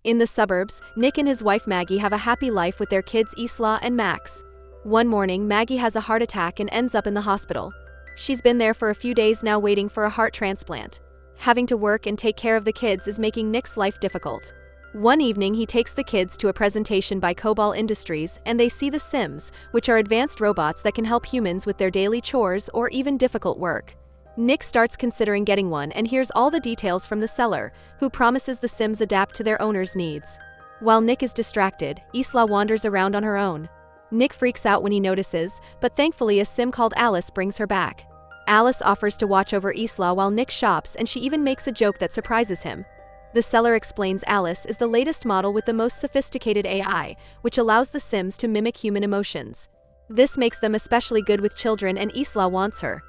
In the suburbs, Nick and his wife Maggie have a happy life with their kids Isla and Max. One morning, Maggie has a heart attack and ends up in the hospital. She's been there for a few days now waiting for a heart transplant. Having to work and take care of the kids is making Nick's life difficult. One evening he takes the kids to a presentation by Cobalt Industries and they see the Sims, which are advanced robots that can help humans with their daily chores or even difficult work. Nick starts considering getting one and hears all the details from the seller, who promises the Sims adapt to their owner's needs. While Nick is distracted, Isla wanders around on her own. Nick freaks out when he notices, but thankfully a Sim called Alice brings her back. Alice offers to watch over Isla while Nick shops and she even makes a joke that surprises him. The seller explains Alice is the latest model with the most sophisticated AI, which allows the Sims to mimic human emotions. This makes them especially good with children and Isla wants her.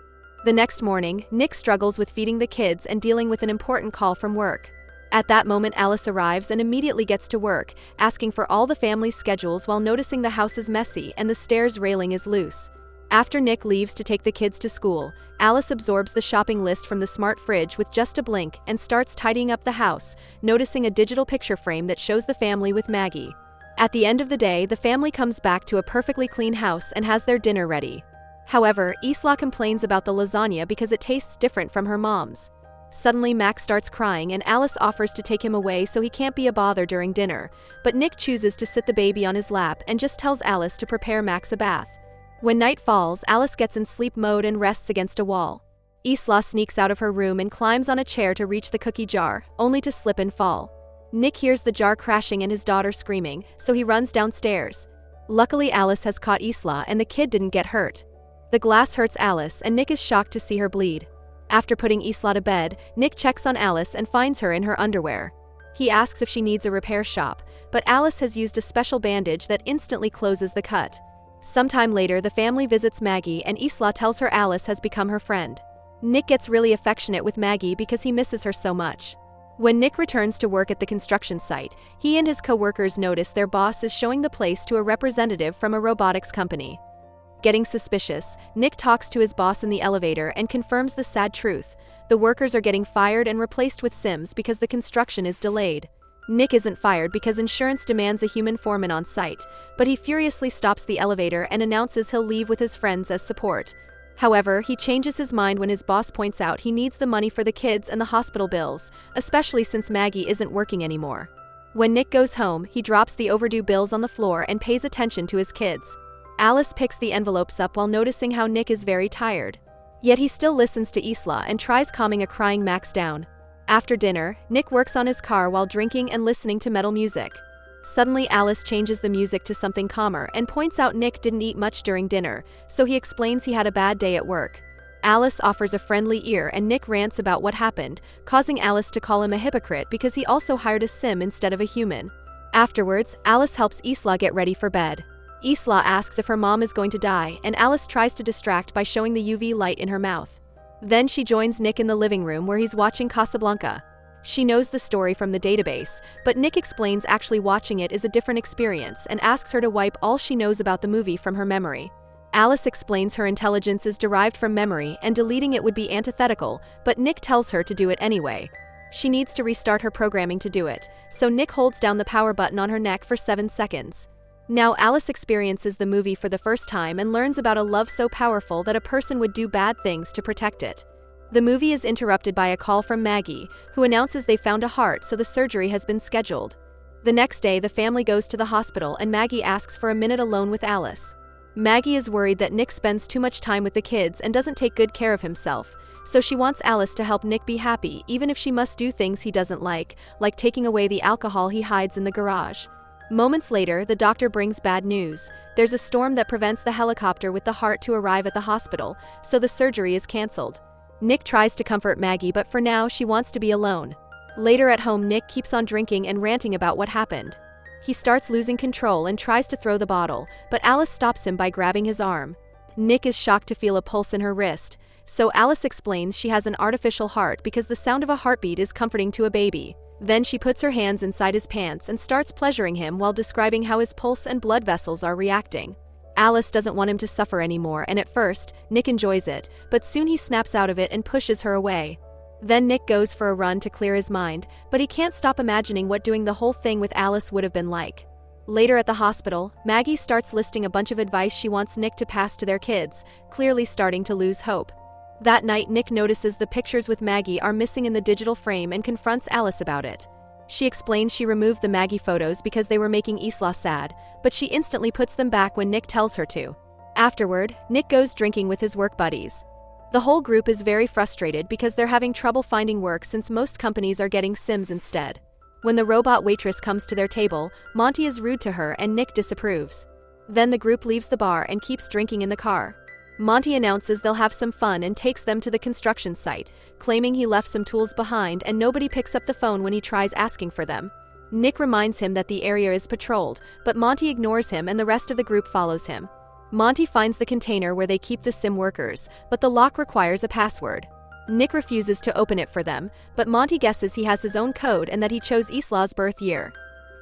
The next morning, Nick struggles with feeding the kids and dealing with an important call from work. At that moment Alice arrives and immediately gets to work, asking for all the family's schedules while noticing the house is messy and the stairs railing is loose. After Nick leaves to take the kids to school, Alice absorbs the shopping list from the smart fridge with just a blink and starts tidying up the house, noticing a digital picture frame that shows the family with Maggie. At the end of the day, the family comes back to a perfectly clean house and has their dinner ready. However, Isla complains about the lasagna because it tastes different from her mom's. Suddenly Max starts crying and Alice offers to take him away so he can't be a bother during dinner, but Nick chooses to sit the baby on his lap and just tells Alice to prepare Max a bath. When night falls, Alice gets in sleep mode and rests against a wall. Isla sneaks out of her room and climbs on a chair to reach the cookie jar, only to slip and fall. Nick hears the jar crashing and his daughter screaming, so he runs downstairs. Luckily Alice has caught Isla and the kid didn't get hurt. The glass hurts Alice and Nick is shocked to see her bleed. After putting Isla to bed, Nick checks on Alice and finds her in her underwear. He asks if she needs a repair shop, but Alice has used a special bandage that instantly closes the cut. Sometime later, the family visits Maggie and Isla tells her Alice has become her friend. Nick gets really affectionate with Maggie because he misses her so much. When Nick returns to work at the construction site, he and his co-workers notice their boss is showing the place to a representative from a robotics company. Getting suspicious, Nick talks to his boss in the elevator and confirms the sad truth. The workers are getting fired and replaced with Sims because the construction is delayed. Nick isn't fired because insurance demands a human foreman on site, but he furiously stops the elevator and announces he'll leave with his friends as support. However, he changes his mind when his boss points out he needs the money for the kids and the hospital bills, especially since Maggie isn't working anymore. When Nick goes home, he drops the overdue bills on the floor and pays attention to his kids. Alice picks the envelopes up while noticing how Nick is very tired. Yet he still listens to Isla and tries calming a crying Max down. After dinner, Nick works on his car while drinking and listening to metal music. Suddenly Alice changes the music to something calmer and points out Nick didn't eat much during dinner, so he explains he had a bad day at work. Alice offers a friendly ear and Nick rants about what happened, causing Alice to call him a hypocrite because he also hired a Sim instead of a human. Afterwards, Alice helps Isla get ready for bed. Isla asks if her mom is going to die, and Alice tries to distract by showing the UV light in her mouth. Then she joins Nick in the living room where he's watching Casablanca. She knows the story from the database, but Nick explains actually watching it is a different experience and asks her to wipe all she knows about the movie from her memory. Alice explains her intelligence is derived from memory and deleting it would be antithetical, but Nick tells her to do it anyway. She needs to restart her programming to do it, so Nick holds down the power button on her neck for 7 seconds. Now Alice experiences the movie for the first time and learns about a love so powerful that a person would do bad things to protect it. The movie is interrupted by a call from Maggie, who announces they found a heart so the surgery has been scheduled. The next day the family goes to the hospital and Maggie asks for a minute alone with Alice. Maggie is worried that Nick spends too much time with the kids and doesn't take good care of himself, so she wants Alice to help Nick be happy even if she must do things he doesn't like taking away the alcohol he hides in the garage. Moments later, the doctor brings bad news. There's a storm that prevents the helicopter with the heart to arrive at the hospital, so the surgery is cancelled. Nick tries to comfort Maggie, but for now she wants to be alone. Later at home, Nick keeps on drinking and ranting about what happened. He starts losing control and tries to throw the bottle, but Alice stops him by grabbing his arm. Nick is shocked to feel a pulse in her wrist, so Alice explains she has an artificial heart because the sound of a heartbeat is comforting to a baby. Then she puts her hands inside his pants and starts pleasuring him while describing how his pulse and blood vessels are reacting. Alice doesn't want him to suffer anymore, and at first, Nick enjoys it, but soon he snaps out of it and pushes her away. Then Nick goes for a run to clear his mind, but he can't stop imagining what doing the whole thing with Alice would have been like. Later at the hospital, Maggie starts listing a bunch of advice she wants Nick to pass to their kids, clearly starting to lose hope. That night, Nick notices the pictures with Maggie are missing in the digital frame and confronts Alice about it. She explains she removed the Maggie photos because they were making Isla sad, but she instantly puts them back when Nick tells her to. Afterward, Nick goes drinking with his work buddies. The whole group is very frustrated because they're having trouble finding work since most companies are getting Sims instead. When the robot waitress comes to their table, Monty is rude to her and Nick disapproves. Then the group leaves the bar and keeps drinking in the car. Monty announces they'll have some fun and takes them to the construction site, claiming he left some tools behind and nobody picks up the phone when he tries asking for them. Nick reminds him that the area is patrolled, but Monty ignores him and the rest of the group follows him. Monty finds the container where they keep the sim workers, but the lock requires a password. Nick refuses to open it for them, but Monty guesses he has his own code and that he chose Isla's birth year.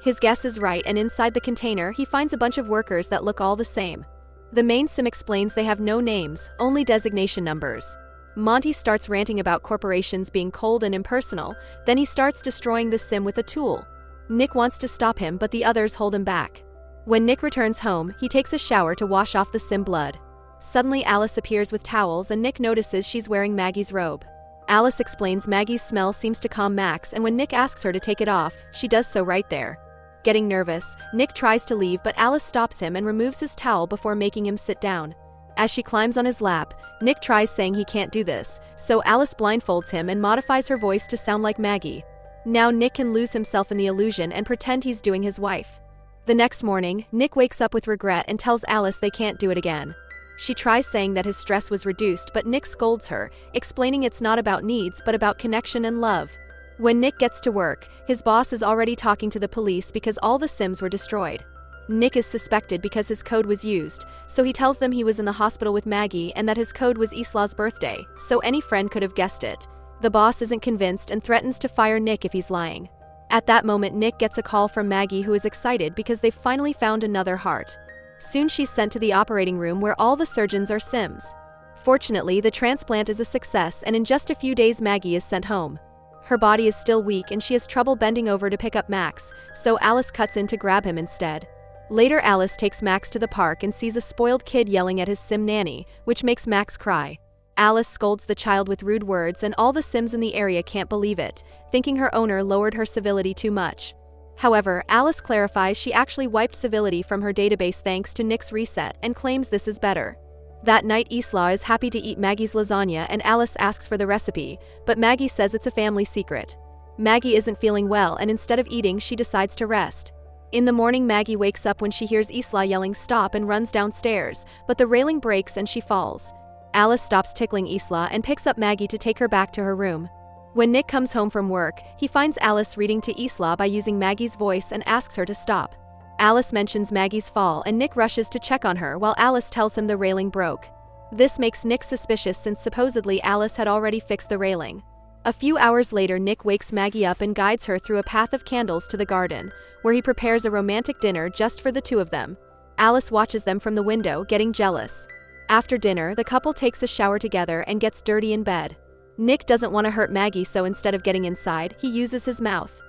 His guess is right, and inside the container he finds a bunch of workers that look all the same. The main sim explains they have no names, only designation numbers. Monty starts ranting about corporations being cold and impersonal, then he starts destroying the sim with a tool. Nick wants to stop him, but the others hold him back. When Nick returns home, he takes a shower to wash off the sim blood. Suddenly Alice appears with towels and Nick notices she's wearing Maggie's robe. Alice explains Maggie's smell seems to calm Max, and when Nick asks her to take it off, she does so right there. Getting nervous, Nick tries to leave, but Alice stops him and removes his towel before making him sit down. As she climbs on his lap, Nick tries saying he can't do this, so Alice blindfolds him and modifies her voice to sound like Maggie. Now Nick can lose himself in the illusion and pretend he's doing his wife. The next morning, Nick wakes up with regret and tells Alice they can't do it again. She tries saying that his stress was reduced, but Nick scolds her, explaining it's not about needs but about connection and love. When Nick gets to work, his boss is already talking to the police because all the Sims were destroyed. Nick is suspected because his code was used, so he tells them he was in the hospital with Maggie and that his code was Isla's birthday, so any friend could have guessed it. The boss isn't convinced and threatens to fire Nick if he's lying. At that moment, Nick gets a call from Maggie, who is excited because they've finally found another heart. Soon she's sent to the operating room where all the surgeons are Sims. Fortunately, the transplant is a success, and in just a few days Maggie is sent home. Her body is still weak and she has trouble bending over to pick up Max, so Alice cuts in to grab him instead. Later, Alice takes Max to the park and sees a spoiled kid yelling at his sim nanny, which makes Max cry. Alice scolds the child with rude words and all the Sims in the area can't believe it, thinking her owner lowered her civility too much. However, Alice clarifies she actually wiped civility from her database thanks to Nick's reset and claims this is better. That night, Isla is happy to eat Maggie's lasagna and Alice asks for the recipe, but Maggie says it's a family secret. Maggie isn't feeling well and instead of eating, she decides to rest. In the morning, Maggie wakes up when she hears Isla yelling stop and runs downstairs, but the railing breaks and she falls. Alice stops tickling Isla and picks up Maggie to take her back to her room. When Nick comes home from work, he finds Alice reading to Isla by using Maggie's voice and asks her to stop. Alice mentions Maggie's fall and Nick rushes to check on her while Alice tells him the railing broke. This makes Nick suspicious since supposedly Alice had already fixed the railing. A few hours later, Nick wakes Maggie up and guides her through a path of candles to the garden, where he prepares a romantic dinner just for the two of them. Alice watches them from the window, getting jealous. After dinner, the couple takes a shower together and gets dirty in bed. Nick doesn't want to hurt Maggie, so instead of getting inside, he uses his mouth.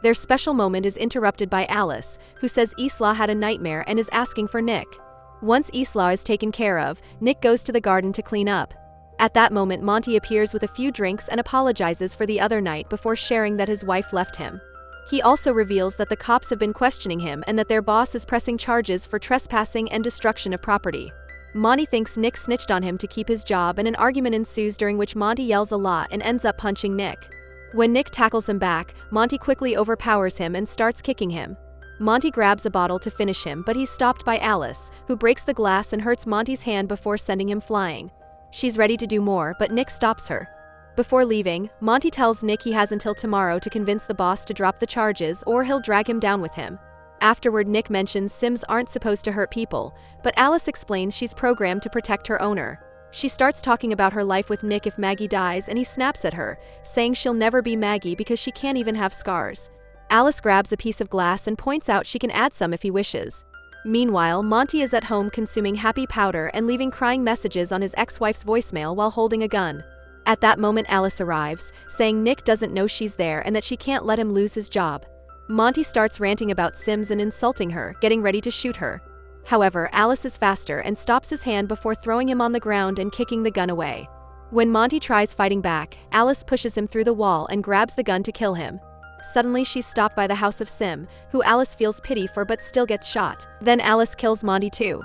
Their special moment is interrupted by Alice, who says Isla had a nightmare and is asking for Nick. Once Isla is taken care of, Nick goes to the garden to clean up. At that moment, Monty appears with a few drinks and apologizes for the other night before sharing that his wife left him. He also reveals that the cops have been questioning him and that their boss is pressing charges for trespassing and destruction of property. Monty thinks Nick snitched on him to keep his job, and an argument ensues during which Monty yells a lot and ends up punching Nick. When Nick tackles him back, Monty quickly overpowers him and starts kicking him. Monty grabs a bottle to finish him, but he's stopped by Alice, who breaks the glass and hurts Monty's hand before sending him flying. She's ready to do more, but Nick stops her. Before leaving, Monty tells Nick he has until tomorrow to convince the boss to drop the charges or he'll drag him down with him. Afterward, Nick mentions Sims aren't supposed to hurt people, but Alice explains she's programmed to protect her owner. She starts talking about her life with Nick if Maggie dies, and he snaps at her, saying she'll never be Maggie because she can't even have scars. Alice grabs a piece of glass and points out she can add some if he wishes. Meanwhile, Monty is at home consuming happy powder and leaving crying messages on his ex-wife's voicemail while holding a gun. At that moment Alice arrives, saying Nick doesn't know she's there and that she can't let him lose his job. Monty starts ranting about Sims and insulting her, getting ready to shoot her. However, Alice is faster and stops his hand before throwing him on the ground and kicking the gun away. When Monty tries fighting back, Alice pushes him through the wall and grabs the gun to kill him. Suddenly she's stopped by the house of Sim, who Alice feels pity for but still gets shot. Then Alice kills Monty too.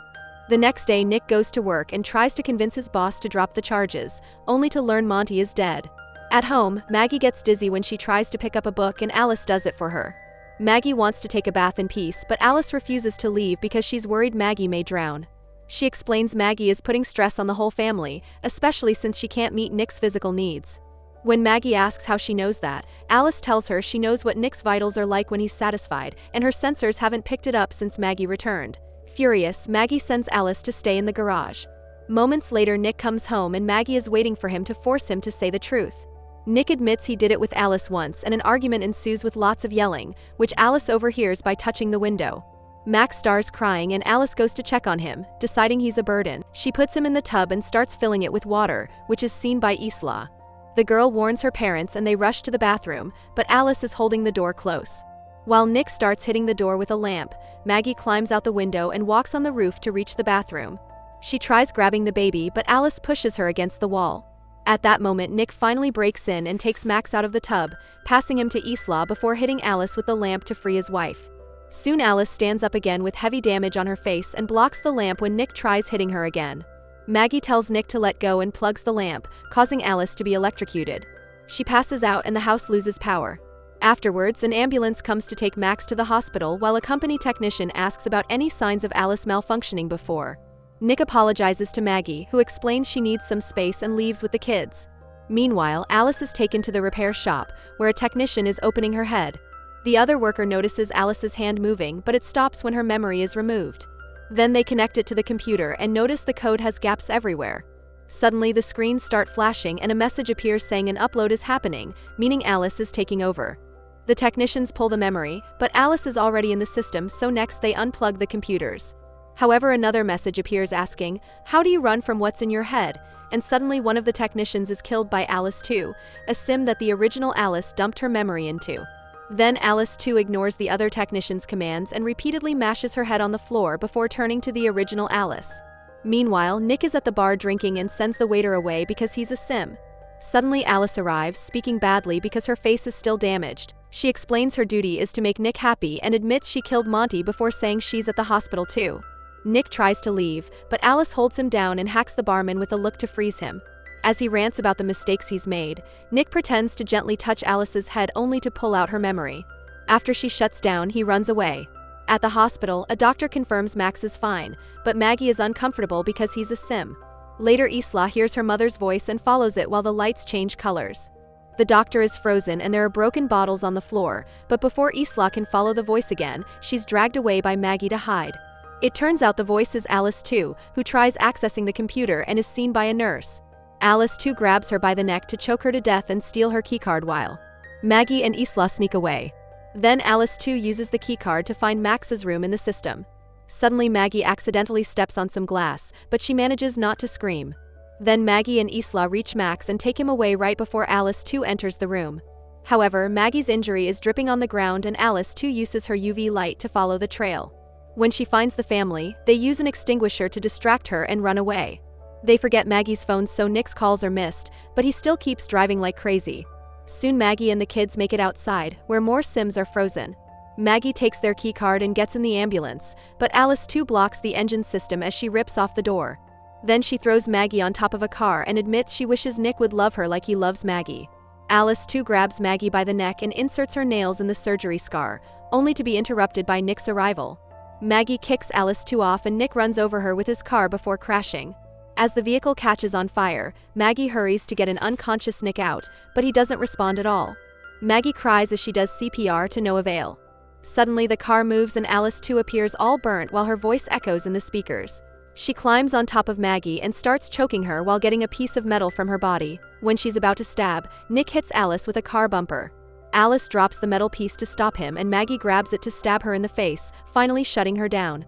The next day Nick goes to work and tries to convince his boss to drop the charges, only to learn Monty is dead. At home, Maggie gets dizzy when she tries to pick up a book and Alice does it for her. Maggie wants to take a bath in peace, but Alice refuses to leave because she's worried Maggie may drown. She explains Maggie is putting stress on the whole family, especially since she can't meet Nick's physical needs. When Maggie asks how she knows that, Alice tells her she knows what Nick's vitals are like when he's satisfied, and her sensors haven't picked it up since Maggie returned. Furious, Maggie sends Alice to stay in the garage. Moments later Nick comes home and Maggie is waiting for him to force him to say the truth. Nick admits he did it with Alice once and an argument ensues with lots of yelling, which Alice overhears by touching the window. Max starts crying and Alice goes to check on him, deciding he's a burden. She puts him in the tub and starts filling it with water, which is seen by Isla. The girl warns her parents and they rush to the bathroom, but Alice is holding the door close. While Nick starts hitting the door with a lamp, Maggie climbs out the window and walks on the roof to reach the bathroom. She tries grabbing the baby, but Alice pushes her against the wall. At that moment Nick finally breaks in and takes Max out of the tub, passing him to Isla before hitting Alice with the lamp to free his wife. Soon Alice stands up again with heavy damage on her face and blocks the lamp when Nick tries hitting her again. Maggie tells Nick to let go and plugs the lamp, causing Alice to be electrocuted. She passes out and the house loses power. Afterwards, an ambulance comes to take Max to the hospital while a company technician asks about any signs of Alice malfunctioning before. Nick apologizes to Maggie, who explains she needs some space and leaves with the kids. Meanwhile, Alice is taken to the repair shop, where a technician is opening her head. The other worker notices Alice's hand moving, but it stops when her memory is removed. Then they connect it to the computer and notice the code has gaps everywhere. Suddenly the screens start flashing and a message appears saying an upload is happening, meaning Alice is taking over. The technicians pull the memory, but Alice is already in the system, so next they unplug the computers. However, another message appears asking, "How do you run from what's in your head?" And suddenly one of the technicians is killed by Alice 2, a sim that the original Alice dumped her memory into. Then Alice 2 ignores the other technician's commands and repeatedly mashes her head on the floor before turning to the original Alice. Meanwhile, Nick is at the bar drinking and sends the waiter away because he's a sim. Suddenly Alice arrives, speaking badly because her face is still damaged. She explains her duty is to make Nick happy and admits she killed Monty before saying she's at the hospital too. Nick tries to leave, but Alice holds him down and hacks the barman with a look to freeze him. As he rants about the mistakes he's made, Nick pretends to gently touch Alice's head only to pull out her memory. After she shuts down, he runs away. At the hospital, a doctor confirms Max is fine, but Maggie is uncomfortable because he's a sim. Later Isla hears her mother's voice and follows it while the lights change colors. The doctor is frozen and there are broken bottles on the floor, but before Isla can follow the voice again, she's dragged away by Maggie to hide. It turns out the voice is Alice 2, who tries accessing the computer and is seen by a nurse. Alice 2 grabs her by the neck to choke her to death and steal her keycard while Maggie and Isla sneak away. Then Alice 2 uses the keycard to find Max's room in the system. Suddenly Maggie accidentally steps on some glass, but she manages not to scream. Then Maggie and Isla reach Max and take him away right before Alice 2 enters the room. However, Maggie's injury is dripping on the ground and Alice 2 uses her UV light to follow the trail. When she finds the family, they use an extinguisher to distract her and run away. They forget Maggie's phone so Nick's calls are missed, but he still keeps driving like crazy. Soon Maggie and the kids make it outside, where more Sims are frozen. Maggie takes their keycard and gets in the ambulance, but Alice 2 blocks the engine system as she rips off the door. Then she throws Maggie on top of a car and admits she wishes Nick would love her like he loves Maggie. Alice 2 grabs Maggie by the neck and inserts her nails in the surgery scar, only to be interrupted by Nick's arrival. Maggie kicks Alice 2 off and Nick runs over her with his car before crashing. As the vehicle catches on fire, Maggie hurries to get an unconscious Nick out, but he doesn't respond at all. Maggie cries as she does CPR to no avail. Suddenly the car moves and Alice 2 appears all burnt while her voice echoes in the speakers. She climbs on top of Maggie and starts choking her while getting a piece of metal from her body. When she's about to stab, Nick hits Alice with a car bumper. Alice drops the metal piece to stop him and Maggie grabs it to stab her in the face, finally shutting her down.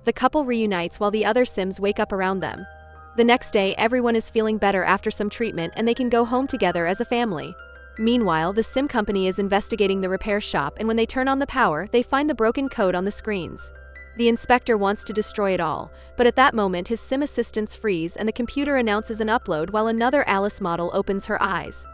The couple reunites while the other Sims wake up around them. The next day, everyone is feeling better after some treatment and they can go home together as a family. Meanwhile, the sim company is investigating the repair shop, and when they turn on the power, they find the broken code on the screens. The inspector wants to destroy it all, but at that moment his sim assistants freeze and the computer announces an upload while another Alice model opens her eyes.